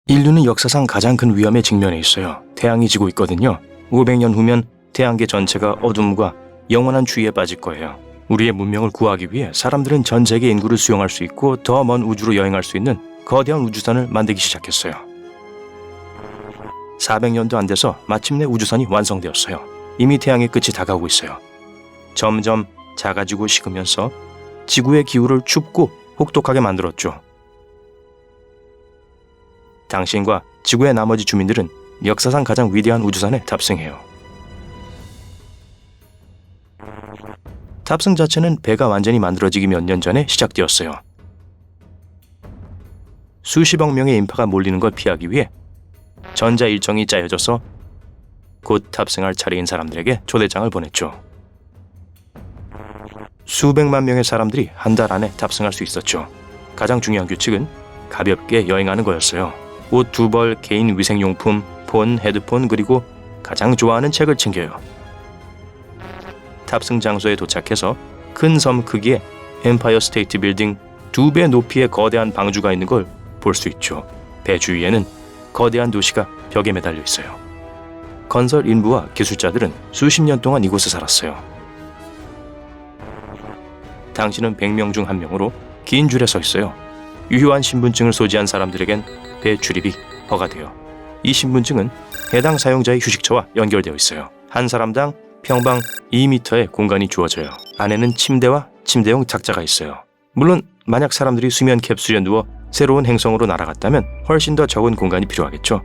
인류는 역사상 가장 큰 위험에 직면해 있어요. 태양이 지고 있거든요. 500년 후면 태양계 전체가 어둠과 영원한 추위에 빠질 거예요. 우리의 문명을 구하기 위해 사람들은 전 세계 인구를 수용할 수 있고 더 먼 우주로 여행할 수 있는 거대한 우주선을 만들기 시작했어요. 400년도 안 돼서 마침내 우주선이 완성되었어요. 이미 태양의 끝이 다가오고 있어요. 점점 작아지고 식으면서 지구의 기후를 춥고 혹독하게 만들었죠. 당신과 지구의 나머지 주민들은 역사상 가장 위대한 우주선에 탑승해요. 탑승 자체는 배가 완전히 만들어지기 몇 년 전에 시작되었어요. 수십억 명의 인파가 몰리는 걸 피하기 위해 전자 일정이 짜여져서 곧 탑승할 차례인 사람들에게 초대장을 보냈죠. 수백만 명의 사람들이 한 달 안에 탑승할 수 있었죠. 가장 중요한 규칙은 가볍게 여행하는 거였어요. 옷 2벌, 개인 위생용품, 폰, 헤드폰, 그리고 가장 좋아하는 책을 챙겨요. 탑승 장소에 도착해서 큰 섬 크기의 엠파이어 스테이트 빌딩 2배 높이의 거대한 방주가 있는 걸 볼 수 있죠. 배 주위에는 거대한 도시가 벽에 매달려 있어요. 건설 인부와 기술자들은 수십 년 동안 이곳에 살았어요. 당신은 100명 중 1명으로 긴 줄에 서 있어요. 유효한 신분증을 소지한 사람들에겐 배 출입이 허가돼요. 이 신분증은 해당 사용자의 휴식처와 연결되어 있어요. 한 사람당 평방 2m의 공간이 주어져요. 안에는 침대와 침대용 탁자가 있어요. 물론 만약 사람들이 수면 캡슐에 누워 새로운 행성으로 날아갔다면 훨씬 더 적은 공간이 필요하겠죠.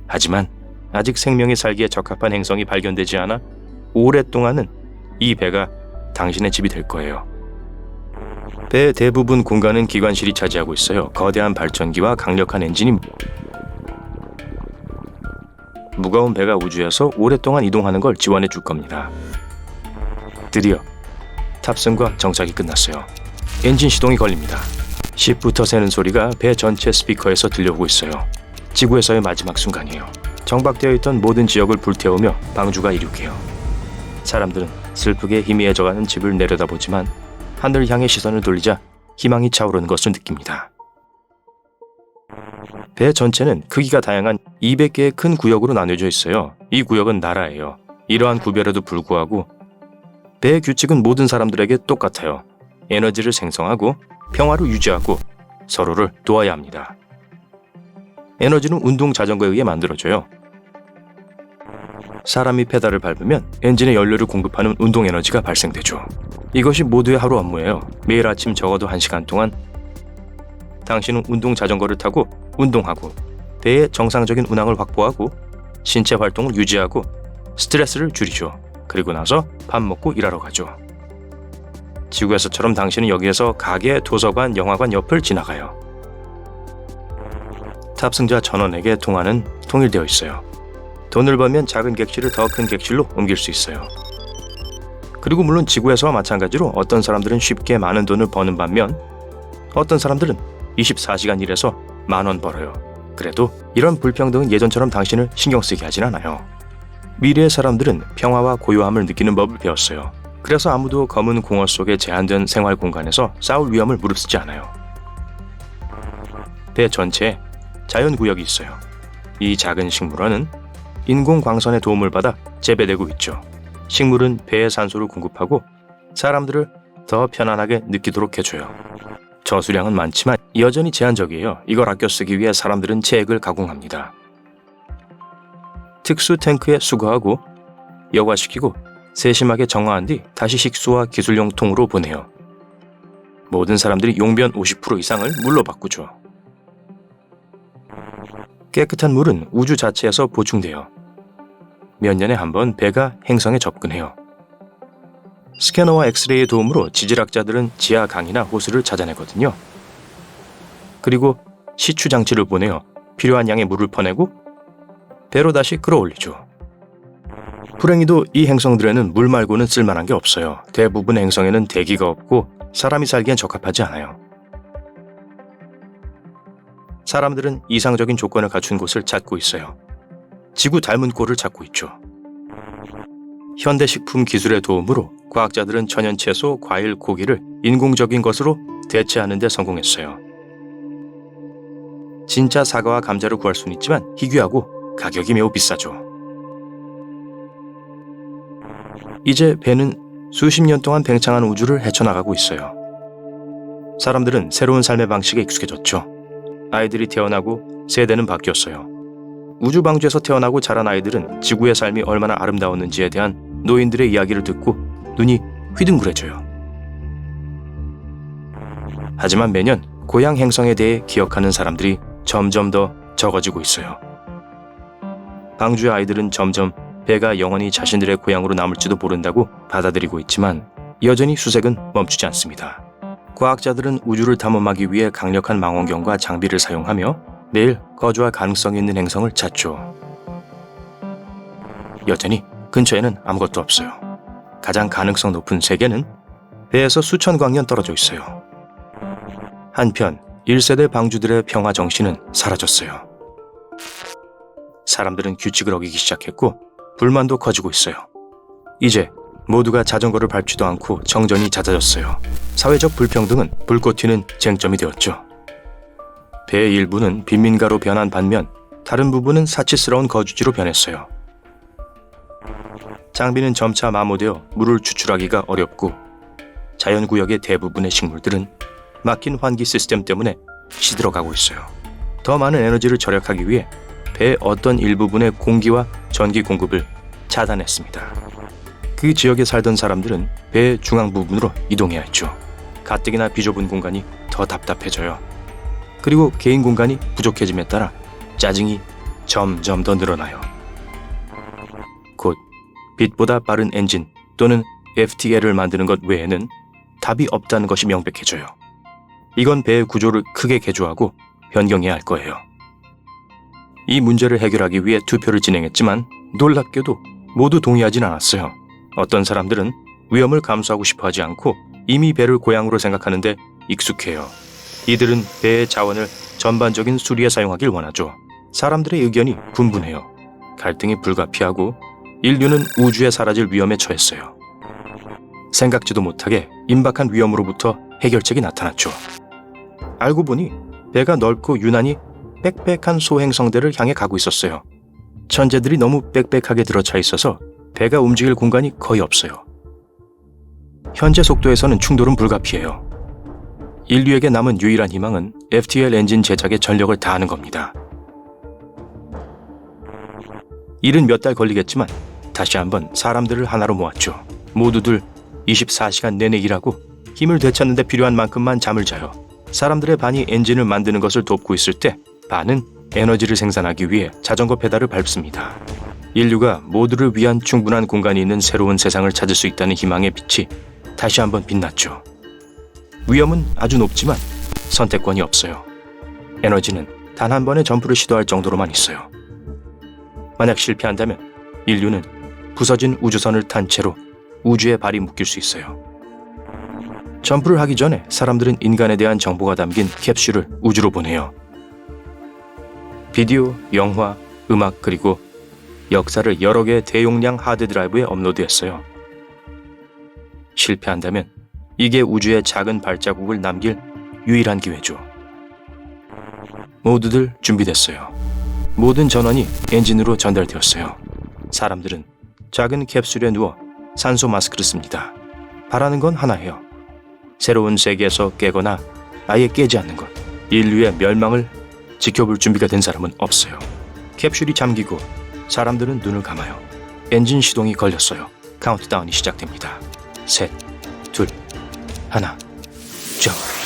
하지만 아직 생명이 살기에 적합한 행성이 발견되지 않아 오랫동안은 이 배가 당신의 집이 될 거예요. 배 대부분 공간은 기관실이 차지하고 있어요. 거대한 발전기와 강력한 엔진이 무거운 배가 우주에서 오랫동안 이동하는 걸 지원해 줄 겁니다. 드디어 탑승과 정착이 끝났어요. 엔진 시동이 걸립니다. 10부터 새는 소리가 배 전체 스피커에서 들려오고 있어요. 지구에서의 마지막 순간이에요. 정박되어 있던 모든 지역을 불태우며 방주가 이륙해요. 사람들은 슬프게 희미해져가는 집을 내려다보지만 하늘 향해 시선을 돌리자 희망이 차오르는 것을 느낍니다. 배 전체는 크기가 다양한 200개의 큰 구역으로 나뉘어져 있어요. 이 구역은 나라예요. 이러한 구별에도 불구하고 배의 규칙은 모든 사람들에게 똑같아요. 에너지를 생성하고 평화를 유지하고 서로를 도와야 합니다. 에너지는 운동 자전거에 의해 만들어져요. 사람이 페달을 밟으면 엔진에 연료를 공급하는 운동 에너지가 발생되죠. 이것이 모두의 하루 업무예요. 매일 아침 적어도 1시간 동안 당신은 운동 자전거를 타고 운동하고 배의 정상적인 운항을 확보하고 신체 활동을 유지하고 스트레스를 줄이죠. 그리고 나서 밥 먹고 일하러 가죠. 지구에서처럼 당신은 여기에서 가게, 도서관, 영화관 옆을 지나가요. 탑승자 전원에게 통화는 통일되어 있어요. 돈을 벌면 작은 객실을 더 큰 객실로 옮길 수 있어요. 그리고 물론 지구에서와 마찬가지로 어떤 사람들은 쉽게 많은 돈을 버는 반면 어떤 사람들은 24시간 일해서 10,000원 벌어요. 그래도 이런 불평등은 예전처럼 당신을 신경 쓰게 하진 않아요. 미래의 사람들은 평화와 고요함을 느끼는 법을 배웠어요. 그래서 아무도 검은 공허 속의 제한된 생활 공간에서 싸울 위험을 무릅쓰지 않아요. 배 전체에 자연구역이 있어요. 이 작은 식물원은 인공광선의 도움을 받아 재배되고 있죠. 식물은 배에 산소를 공급하고 사람들을 더 편안하게 느끼도록 해줘요. 저수량은 많지만 여전히 제한적이에요. 이걸 아껴 쓰기 위해 사람들은 체액을 가공합니다. 특수 탱크에 수거하고 여과시키고 세심하게 정화한 뒤 다시 식수와 기술용 통으로 보내요. 모든 사람들이 용변 50% 이상을 물로 바꾸죠. 깨끗한 물은 우주 자체에서 보충돼요. 몇 년에 한 번 배가 행성에 접근해요. 스캐너와 엑스레이의 도움으로 지질학자들은 지하 강이나 호수를 찾아내거든요. 그리고 시추 장치를 보내어 필요한 양의 물을 퍼내고 배로 다시 끌어올리죠. 불행히도 이 행성들에는 물 말고는 쓸만한 게 없어요. 대부분 행성에는 대기가 없고 사람이 살기엔 적합하지 않아요. 사람들은 이상적인 조건을 갖춘 곳을 찾고 있어요. 지구 닮은 꼴을 찾고 있죠. 현대식품 기술의 도움으로 과학자들은 천연 채소, 과일, 고기를 인공적인 것으로 대체하는 데 성공했어요. 진짜 사과와 감자를 구할 수는 있지만 희귀하고 가격이 매우 비싸죠. 이제 배는 수십 년 동안 팽창한 우주를 헤쳐나가고 있어요. 사람들은 새로운 삶의 방식에 익숙해졌죠. 아이들이 태어나고 세대는 바뀌었어요. 우주 방주에서 태어나고 자란 아이들은 지구의 삶이 얼마나 아름다웠는지에 대한 노인들의 이야기를 듣고 눈이 휘둥그레져요. 하지만 매년 고향 행성에 대해 기억하는 사람들이 점점 더 적어지고 있어요. 방주의 아이들은 점점 배가 영원히 자신들의 고향으로 남을지도 모른다고 받아들이고 있지만 여전히 수색은 멈추지 않습니다. 과학자들은 우주를 탐험하기 위해 강력한 망원경과 장비를 사용하며 매일 거주할 가능성이 있는 행성을 찾죠. 여전히 근처에는 아무것도 없어요. 가장 가능성 높은 세계는 배에서 수천 광년 떨어져 있어요. 한편 1세대 방주들의 평화 정신은 사라졌어요. 사람들은 규칙을 어기기 시작했고 불만도 커지고 있어요. 이제 모두가 자전거를 밟지도 않고 정전이 잦아졌어요. 사회적 불평등은 불꽃 튀는 쟁점이 되었죠. 배의 일부는 빈민가로 변한 반면 다른 부분은 사치스러운 거주지로 변했어요. 장비는 점차 마모되어 물을 추출하기가 어렵고 자연구역의 대부분의 식물들은 막힌 환기 시스템 때문에 시들어가고 있어요. 더 많은 에너지를 절약하기 위해 배의 어떤 일부분의 공기와 전기 공급을 차단했습니다. 그 지역에 살던 사람들은 배의 중앙 부분으로 이동해야 했죠. 가뜩이나 비좁은 공간이 더 답답해져요. 그리고 개인 공간이 부족해짐에 따라 짜증이 점점 더 늘어나요. 곧 빛보다 빠른 엔진 또는 FTL을 만드는 것 외에는 답이 없다는 것이 명백해져요. 이건 배의 구조를 크게 개조하고 변경해야 할 거예요. 이 문제를 해결하기 위해 투표를 진행했지만 놀랍게도 모두 동의하진 않았어요. 어떤 사람들은 위험을 감수하고 싶어 하지 않고 이미 배를 고향으로 생각하는데 익숙해요. 이들은 배의 자원을 전반적인 수리에 사용하길 원하죠. 사람들의 의견이 분분해요. 갈등이 불가피하고 인류는 우주에 사라질 위험에 처했어요. 생각지도 못하게 임박한 위험으로부터 해결책이 나타났죠. 알고 보니 배가 넓고 유난히 빽빽한 소행성대를 향해 가고 있었어요. 천재들이 너무 빽빽하게 들어차 있어서 배가 움직일 공간이 거의 없어요. 현재 속도에서는 충돌은 불가피해요. 인류에게 남은 유일한 희망은 FTL 엔진 제작에 전력을 다하는 겁니다. 일은 몇 달 걸리겠지만 다시 한번 사람들을 하나로 모았죠. 모두들 24시간 내내 일하고 힘을 되찾는 데 필요한 만큼만 잠을 자요. 사람들의 반이 엔진을 만드는 것을 돕고 있을 때 반은 에너지를 생산하기 위해 자전거 페달을 밟습니다. 인류가 모두를 위한 충분한 공간이 있는 새로운 세상을 찾을 수 있다는 희망의 빛이 다시 한번 빛났죠. 위험은 아주 높지만 선택권이 없어요. 에너지는 단 한 번의 점프를 시도할 정도로만 있어요. 만약 실패한다면 인류는 부서진 우주선을 탄 채로 우주에 발이 묶일 수 있어요. 점프를 하기 전에 사람들은 인간에 대한 정보가 담긴 캡슐을 우주로 보내요. 비디오, 영화, 음악 그리고 역사를 여러 개의 대용량 하드드라이브에 업로드했어요. 실패한다면 이게 우주의 작은 발자국을 남길 유일한 기회죠. 모두들 준비됐어요. 모든 전원이 엔진으로 전달되었어요. 사람들은 작은 캡슐에 누워 산소 마스크를 씁니다. 바라는 건 하나예요. 새로운 세계에서 깨거나 아예 깨지 않는 것. 인류의 멸망을 지켜볼 준비가 된 사람은 없어요. 캡슐이 잠기고 사람들은 눈을 감아요. 엔진 시동이 걸렸어요. 카운트다운이 시작됩니다. 셋, 둘, 하나, 점.